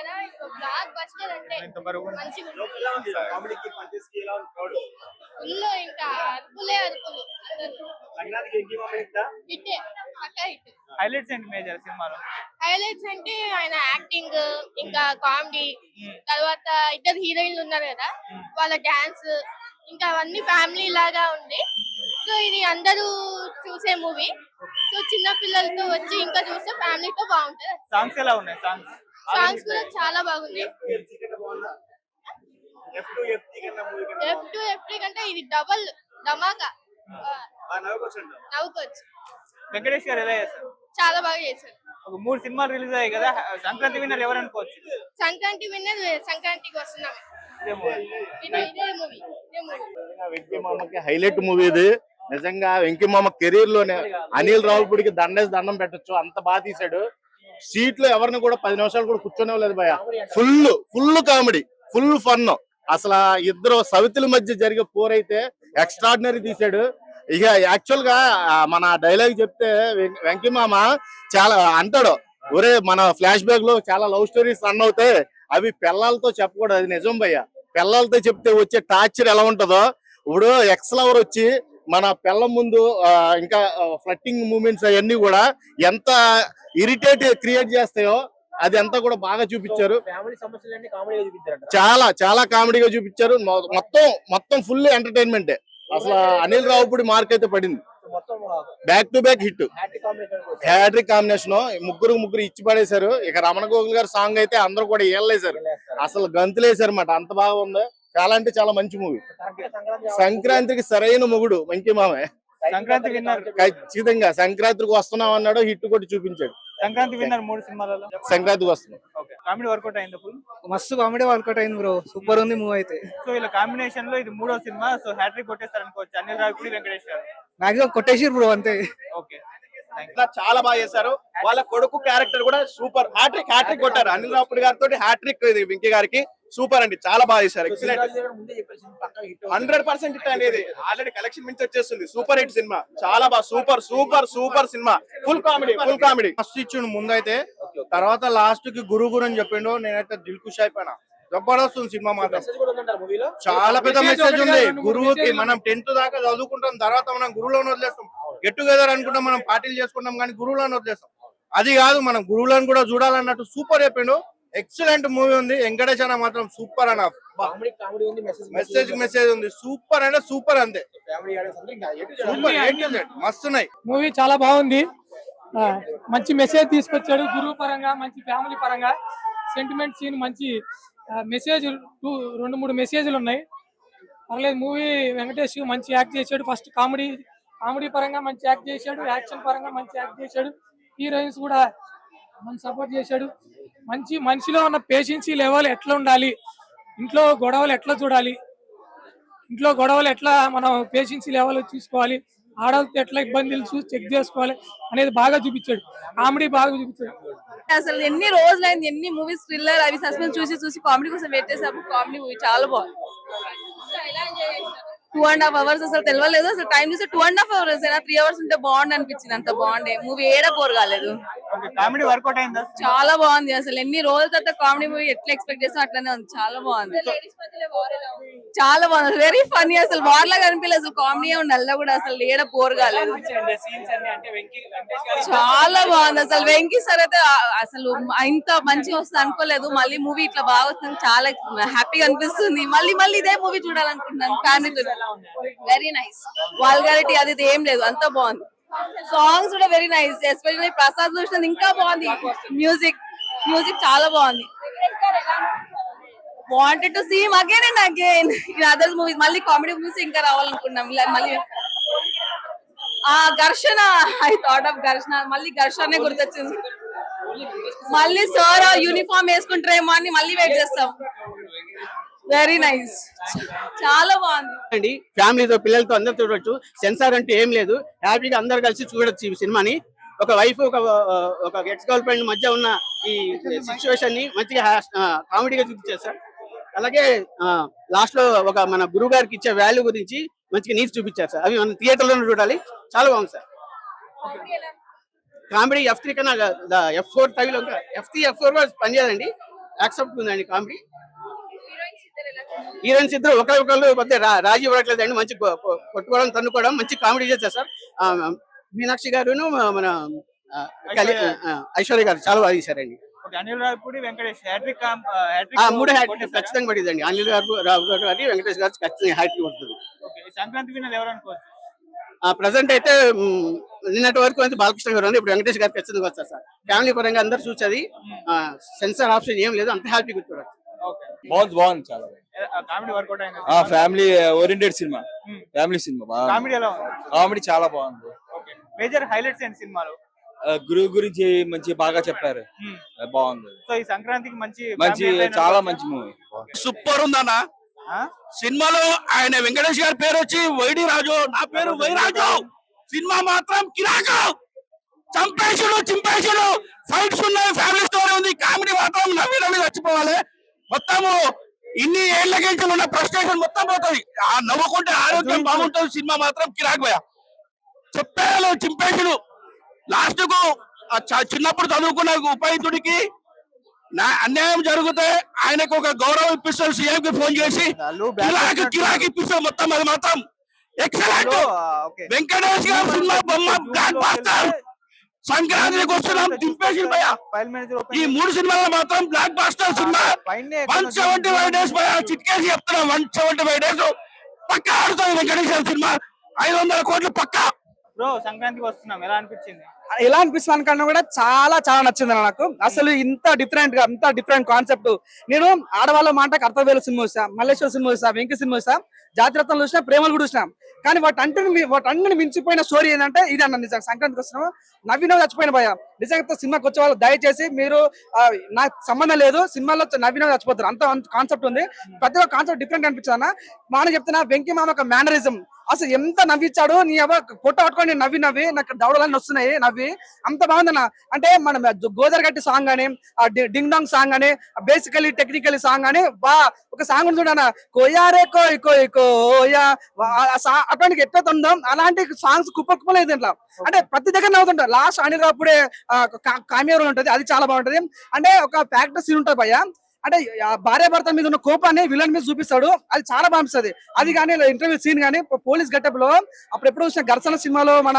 కదా block buster అంటే మంచిగా ఫుల్ ఇంకా అరుపులే అరుపులు హిట్టే పక్కా హిట్. హైలైట్స్ ఏంటి మేజర్ సినిమాలో? హైలైట్స్ అంటే ఆయన యాక్టింగ్ ఇంకా కామెడీ, తర్వాత ఇద్దరు హీరోయిన్లు ఉన్నారు కదా వాళ్ళ డాన్స్, ఇంకా అవన్నీ ఫ్యామిలీ లాగా ఉంది. సో ఇది అందరూ చూసే మూవీ. సో చిన్న పిల్లలతో వచ్చి ఇంకా చూస్తే ఫ్యామిలీతో బాగుంటది. సాంగ్స్ ఎలా ఉన్నాయి? సాంగ్స్ కూడా చాలా బాగుంది. F2 కంటే ఇది డబల్ ధమాకా. నవ్వుకోవచ్చు. వెంకటేష్ గారు ఎలా చేస్తారు? చాలా బాగా చేశారు. ఒక 3 సినిమాలు రిలీజ్ అయ్యాయి కదా, సంక్రాంతి విన్నర్ ఎవరు అనుకోవచ్చు? సంక్రాంతి విన్నర్ సంక్రాంతికి వస్తున్నాం. వెంకీ మామకి హైలైట్ మూవీ ఇది. నిజంగా వెంకీ మామ కెరీర్ లోనే అనిల్ రావుపూడికి దండం పెట్టొచ్చు, అంత బాగా తీసాడు. సీట్ లో ఎవరిని కూడా 10 నిమిషాలు కూడా కూర్చోనేలేదు భయ. Full comedy, full fun. అసలు ఇద్దరు సవితుల మధ్య జరిగే పోరైతే ఎక్స్ట్రాడినరీ తీసాడు. ఇక యాక్చువల్ గా మన డైలాగ్ చెప్తే వెంకీ మామ చాలా అంటాడు, ఒరే మన ఫ్లాష్ బ్యాక్ లో చాలా లవ్ స్టోరీస్ రన్ అవుతాయి, అవి పిల్లలతో చెప్పకూడదు, అది నిజం భయ్య. పిల్లలతో చెప్తే వచ్చే టార్చర్ ఎలా ఉంటుందో. ఇప్పుడు ఎక్స్ లవర్ వచ్చి మన పిల్లల ముందు ఇంకా ఫ్లట్టింగ్ మూమెంట్స్ అవన్నీ కూడా ఎంత ఇరిటేట్ క్రియేట్ చేస్తాయో అది అంతా కూడా బాగా చూపించారు. చాలా కామెడీగా చూపించారు. మొత్తం ఫుల్ ఎంటర్టైన్మెంట్. అసలు అనిల్ రావుపూడి మార్క్ అయితే పడింది. Back to back hit, hattrick combination. ముగ్గురు ఇచ్చి పడేశారు. ఇక రమణ గోగుల్ గారి సాంగ్ అయితే అందరూ కూడా ఏళ్ళేశారు, అసలు గంతులేశారు అన్నమాట. అంత బాగుంది. చాలా అంటే చాలా మంచి మూవీ. సంక్రాంతికి సరైన మొగుడు వెంకీ మామే. సంక్రాంతి విన్నర్ ఖచ్చితంగా. సంక్రాంతికి వస్తున్నాం అన్నాడు, హిట్ కొట్టి చూపించాడు. సంక్రాంతి విన్నర్ 3 సినిమాలలో సంక్రాంతికి వస్తున్నాం. కామెడీ వర్కౌట్ అయింది. మస్తు కామెడీ వర్కౌట్ అయింది బ్రో, సూపర్ ఉంది మూవీ అయితే. సో ఇలా కాంబినేషన్ లో ఇది 3వ సినిమా. సో హ్యాట్రిక్ కొట్టేస్తారు అనుకోవచ్చు అనిల్ రావిపూడి, వెంకటేష్ గారు. మాక్సిమం కొట్టేసారు బ్రో అంతే. ఓకే, చాలా బాగా చేశారు. వాళ్ళ కొడుకు క్యారెక్టర్ కూడా సూపర్. హ్యాట్రిక్ కొట్టారు అనిల్ రావుపూడి గారితో. హ్యాట్రిక్ ఇది వెంకీ గారికి సూపర్ అండి, చాలా బాగా చేశారు. ఎక్సలెంట్, 100% హిట్ అండి. ఇది ఆల్రెడీ కలెక్షన్ మించి వచ్చేస్తుంది. సూపర్ హిట్ సినిమా, చాలా బాగా super cinema. Full comedy first ఇచ్చిండు ముందైతే, తర్వాత లాస్ట్ కి గురు అని చెప్పిండు. నేనైతే దిల్ ఖుష్ అయిపోయినా. జబర్దస్త్ ఉంది సినిమా మాత్రం. చాలా పెద్ద మెసేజ్ ఉంది. గురువుకి మనం 10th దాకా చదువుకుంటాం, తర్వాత మనం గురువులను వదిలేస్తాం. గెట్ టుగెదర్ అనుకుంటాం, మనం పార్టీలు చేసుకుంటాం, కానీ గురువులను వదిలేస్తాం. అది కాదు, మనం గురువులను కూడా చూడాలన్నట్టు సూపర్ చెప్పిండు. ఎక్సలెంట్ మూవీ ఉంది. వెంకటేష్ అన్న మాత్రం సూపర్ అన్న. మెసేజ్ ఉంది. సూపర్ అంటే సూపర్, అంతే. మస్తున్నాయి. మూవీ చాలా బాగుంది. మంచి మెసేజ్ తీసుకొచ్చాడు. గురువు పరంగా, మంచి ఫ్యామిలీ పరంగా, సెంటిమెంట్ సీన్, మంచి మెసేజ్. 2-3 మెసేజ్లు ఉన్నాయి. పర్లేదు మూవీ. వెంకటేష్ మంచి యాక్ట్ చేశాడు. ఫస్ట్ కామెడీ పరంగా మంచి యాక్ట్ చేశాడు, యాక్షన్ పరంగా మంచి యాక్ట్ చేశాడు. హీరోయిన్స్ కూడా మంచి సపోర్ట్ చేశాడు. మంచి మనిషిలో ఉన్న పేషెన్సీ లెవెల్ ఎట్లా ఉండాలి, ఇంట్లో గొడవలు ఎట్లా చూడాలి, ఇంట్లో గొడవలు ఎట్లా మనం పేషెన్సీ లెవెల్ చూసుకోవాలి, ఆడవాళ్ళతో ఎట్లా ఇబ్బందులు చూసి చెక్ చేసుకోవాలి అనేది బాగా చూపించాడు. కామెడీ బాగా చూపించాడు. అసలు ఎన్ని రోజులైంది, ఎన్ని మూవీస్ థ్రిల్లర్ అవి సస్పెన్స్ చూసి కామెడీ కోసం వెయిట్ చేసాము. కామెడీ మూవీ చాలా బాగుంది. 2.5 hours అసలు తెలియలేదు. అసలు టైం చూస్తే 2.5 hours అయినా 3 hours ఉంటే బాగుంది అనిపించింది. అంత బాగుండే మూవీ, ఏడా బోర్ కాలేదు. కామెడీ వర్కౌట్ అయిందా? చాలా బాగుంది. అసలు ఎన్ని రోజుల తర్వాత కామెడీ మూవీ ఎట్లా ఎక్స్పెక్ట్ చేస్తాం అట్లానే ఉంది. చాలా బాగుంది. Very funny. అసలు వార్ లాగా అనిపించలేదు. అసలు కామెడీ ఉంది. అలా కూడా అసలు ఏడా బోర్ కాలేదు. చాలా బాగుంది. అసలు వెంకీ సార్ అయితే అసలు ఇంత మంచిగా వస్తుంది అనుకోలేదు. మళ్ళీ మూవీ ఇట్లా బాగా వస్తుంది, చాలా హ్యాపీగా అనిపిస్తుంది. మళ్ళీ ఇదే మూవీ చూడాలనుకుంటున్నాను ఫ్యామిలీతో. Very nice. వాల్గారిటీ అది ఏం లేదు, అంతా బాగుంది. సాంగ్స్ కూడా very nice. Especially Prasad Bhushan ఇంకా బాగుంది. మ్యూజిక్ చాలా బాగుంది. Wanted to see him again and again in other movies. మళ్ళీ కామెడీ మూవీస్ ఇంకా రావాలనుకున్నాం. మళ్ళీ ఘర్షణ, ఐ థాట్ ఆఫ్ ఘర్షణ. మళ్ళీ ఘర్షణనే గుర్తొచ్చింది. మళ్ళీ సార్ యూనిఫామ్ వేసుకుంటారేమో అని మళ్ళీ వెయిట్ చేస్తాం. వెరీ నైస్, చాలా బాగుంది. ఫ్యామిలీతో, పిల్లలతో అందరు చూడొచ్చు. సెన్సార్ అంటే ఏం లేదు. హ్యాపీగా అందరు కలిసి చూడొచ్చు ఈ సినిమాని. ఒక వైఫ్ ఒక ఎక్స్ గర్ల్ ఫ్రెండ్ మధ్య ఉన్న ఈ సిచ్యువేషన్ ని మంచిగా కామెడీగా చూపించారు సార్. అలాగే లాస్ట్ లో ఒక మన గురువు గారికి ఇచ్చే వాల్యూ గురించి మంచిగా నీట్స్ చూపించారు సార్. అవి మనం థియేటర్ లోనే చూడాలి. చాలా బాగుంది సార్. కామెడీ F3 కన్నా F4 తగిలి F3 F4 పనిచేయాలండి. యాక్సెప్ట్ ఉందండి కామెడీ. హీరోయిన్స్ ఇద్దరు ఒకరికొకరు మధ్య రాజీ ఇవ్వట్లేదండి. మంచి కొట్టుకోవడం తన్నుకోవడం మంచి కామెడీ చేస్తారు సార్. మీనాక్షి గారును మన ఐశ్వర్య గారు చాలా బాగా చేశారండి. అనిల్ రావిపూడి వెంకటేష్ హ్యాట్రిక్ మూడు హ్యాట్రిక్ ఖచ్చితంగా పడిందండి. అనిల్ గారు, రావు గారు, వెంకటేష్ గారు ఖచ్చితంగా హ్యాట్రిక్ పడుతుంది. సంక్రాంతి విన్నర్ ఎవరు అనుకోవచ్చు? ప్రజెంట్ అయితే నిన్నటి వరకు అయితే బాలకృష్ణ గారు ఉంది. ఇప్పుడు వెంకటేష్ గారు ఖచ్చితంగా వస్తారు సార్. ఫ్యామిలీ పరంగా అందరు చూసేది సెన్సార్ ఆప్షన్ ఏం లేదు, అంత హ్యాపీగా చూడచ్చు. బాగుంది చాలా కామెడీ వర్కౌట్ అయింది. Family oriented cinema, family cinema. Comedy ఎలా ఉంది? కామెడీ చాలా బాగుంది. మేజర్ హైలైట్స్ ఏంటి సినిమాలో? గురువు గురించి మంచి బాగా చెప్పారు, బాగుంది. సో ఈ సంక్రాంతికి మంచి చాలా మంచి మూవీ. సూపర్ ఉందన్న సినిమాలో. ఆయన వెంకటేష్ గారి పేరు వచ్చి వైడి రాజు, నా పేరు వైరాజు. సినిమా మాత్రం కిరాకు, చంపేసుడు చింపేసుడు, ఫైట్స్ ఉన్నాయి, ఫ్యామిలీ స్టోరీ ఉంది, కామెడీ మాత్రం నవ్వి నవ్వి చచ్చిపోవాలి. మొత్తము ఇన్ని ఏళ్ళకి ఉన్న ఫ్రస్ట్రేషన్ మొత్తం పోతుంది. ఆ నవ్వుకుంటే ఆరోగ్యం బాగుంటుంది. సినిమా మాత్రం కిరాకు భయ, చెప్పేయాలి చింపేసుడు. లాస్ట్ కు చిన్నప్పుడు చదువుకున్న ఉపాయుడికి అన్యాయం జరిగితే ఆయనకు ఒక గౌరవం ఇప్పిస్తారు. సీఎం కి ఫోన్ చేసి కిరాకి ఇప్పిస్తారు మొత్తం. అది మాత్రం ఎక్సలెంట్. వెంకటేష్ గారు సినిమా బొమ్మ బ్లాక్ బాస్టర్. సంక్రాంతికి వస్తున్నాం, దింపేసి భయ. ఈ 3 సినిమాలు మాత్రం బ్లాక్ బాస్టర్ సినిమా. 175 days భయ, చిట్కేసి చెప్తున్నాం. 175 days పక్కా ఆడుతుంది వెంకటేష్ గారి సినిమా. 500 కోట్లు పక్కా. బ్రో సంక్రాంతికి వస్తున్నాం, ఎలా అనిపించింది? ఎలా అనిపిస్తుంది కన్నా కూడా చాలా చాలా నచ్చింది నాకు. అసలు ఇంత డిఫరెంట్ కాన్సెప్ట్. నేను ఆడవాళ్ళ మాటకు అర్థవేల సినిమా చూసా, మల్లేశ్వర సినిమా చూసా, వెంకీ సినిమా చూసా, జాతిరత్నాలు చూసినా, ప్రేమలు కూడా చూసినా. కానీ వాటన్నిటిని మించిపోయిన స్టోరీ ఏంటంటే ఇది అన్న. నిజంగా సంక్రాంతికి వస్తున్నాము, నవ్విన చచ్చిపోయిన భయ. నిజంగా సినిమాకి వచ్చే వాళ్ళు దయచేసి మీరు నాకు సంబంధం లేదు, సినిమాలో నవ్విన చచ్చిపోతారు, అంత కాన్సెప్ట్ ఉంది. ప్రతి ఒక్క కాన్సెప్ట్ డిఫరెంట్ అనిపించింది అన్న. మాన చెప్తున్నా, వెంకీ మామ ఒక మేనరిజం అసలు ఎంత నవ్వించాడు. నీ కొట్ట పట్టుకొని నవ్వి నాకు దవడలన్నీ వస్తున్నాయి నవ్వి, అంత బాగుందన్న. అంటే మన గోదరగట్టి సాంగ్ అని, డింగ్ డాంగ్ సాంగ్ అని, బేసికలీ టెక్నికలీ సాంగ్ అని, ఒక సాంగ్ ఉంది చూడన్న, కోయారే కోయ్ కోయ్ కోయా, అటువంటి ఎట్లా ఉందో అలాంటి సాంగ్స్ కుప్పలేదు దీంట్లో. అంటే ప్రతి దగ్గర నవ్వుతుంటారు. లాస్ట్ అనిల్ రావుపూడి కామియో ఉంటది, అది చాలా బాగుంటది. అంటే ఒక ఫ్యాక్టర్ సీన్ ఉంటుంది భయ్య. అంటే భార్య భర్త మీద ఉన్న కోపాన్ని విలన్ మీద చూపిస్తాడు, అది చాలా బాగుంటుంది. అది కానీ ఇంటర్వ్యూ సీన్ కానీ పోలీస్ గెటప్ లో అప్పుడు ఎప్పుడు చూసిన ఘర్షణ సినిమాలో మన